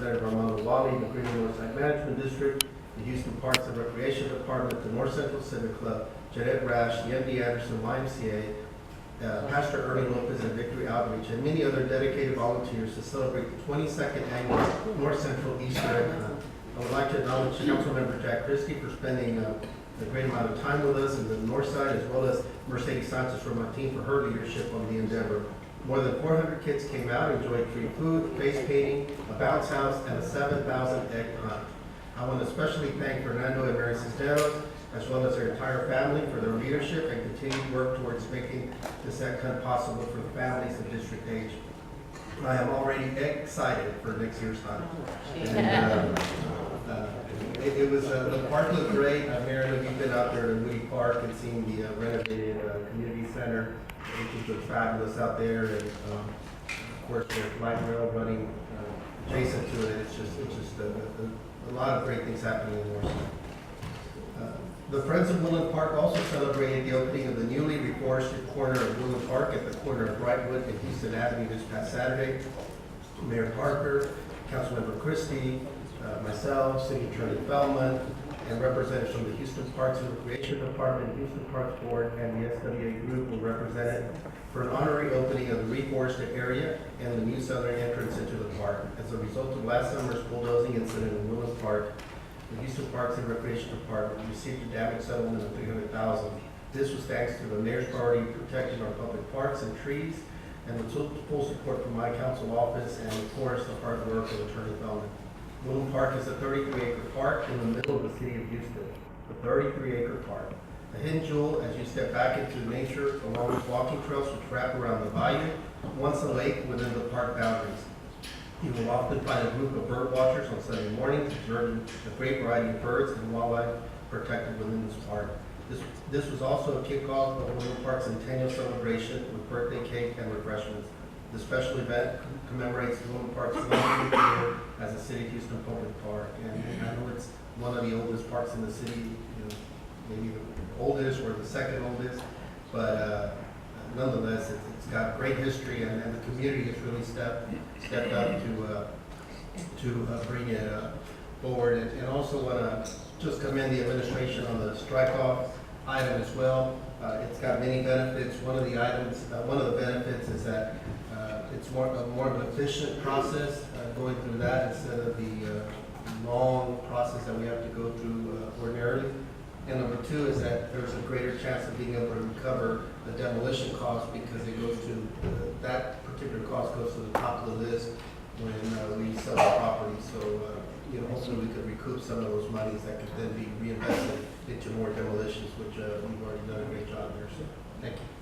Representative Armando Wally, the Green Northside Management District, the Houston Parks and Recreation Department, the North Central Civic Club, Jeanette Rash, the MD Anderson YMCA, Pastor Ernie Lopez and Victory Outreach, and many other dedicated volunteers to celebrate the 22nd annual North Central Easter Egg Hunt. I would like to acknowledge Councilmember Jack Christie for spending a great amount of time with us in the north side, as well as Mercedes Sanchez from my team for her leadership on the endeavor. More than 400 kids came out, enjoyed free food, face painting, a bounce house, and a 7,000 egg hunt. I want to especially thank Fernando and Mary Cisneros, as well as their entire family, for their leadership and continued work towards making this egg hunt possible for the families of District H. I am already excited for next year's hunt. And, it was, the park looked great. Mayor, you've been out there to Woody Park and seen the renovated community center. It looks fabulous out there, and of course the light rail running adjacent to it. It's just a lot of great things happening in Northside. The Friends of Woodland Park also celebrated the opening of the newly reforested corner of Woodland Park at the corner of Brightwood and Houston Avenue this past Saturday. Mayor Parker, Councilmember Christie, myself, City Attorney Feldman, and representatives from the Houston Parks and Recreation Department, Houston Parks Board, and the SWA Group were represented for an honorary opening of the reforested area and the new southern entrance into the park. As a result of last summer's bulldozing incident in Woodland Park, the Houston Parks and Recreation Department received a damage settlement of $300,000. This was thanks to the mayor's priority protecting our public parks and trees, and with full support from my council office and of course the hard work of Attorney Feldman. Woodland Park is a 33-acre park in the middle of the city of Houston. A 33-acre park. A hidden jewel as you step back into nature along with walking trails which wrap around the bayou, once a lake within the park boundaries. You will often find a group of bird watchers on Sunday mornings observing a great variety of birds and wildlife protected within this park. This was also a kickoff of Woodland Park's centennial celebration with birthday cake and refreshments. The special event commemorates Woodland Park's 100th year as a City of Houston public park. And I know it's one of the oldest parks in the city, maybe the oldest or the second oldest, but nonetheless, it's got great history, and the community has really stepped up to bring it forward. And also want to just commend the administration on the strike-off item as well. It's got many benefits. One of the benefits is that it's more of an efficient process going through that instead of the long process that we have to go through ordinarily. And number two is that there's a greater chance of being able to recover the demolition cost because it goes to, that particular cost goes to the top of the list when we sell the property. So, hopefully we could recoup some of those monies that could then be reinvested into more demolitions, which we've already done a great job there. So, thank you.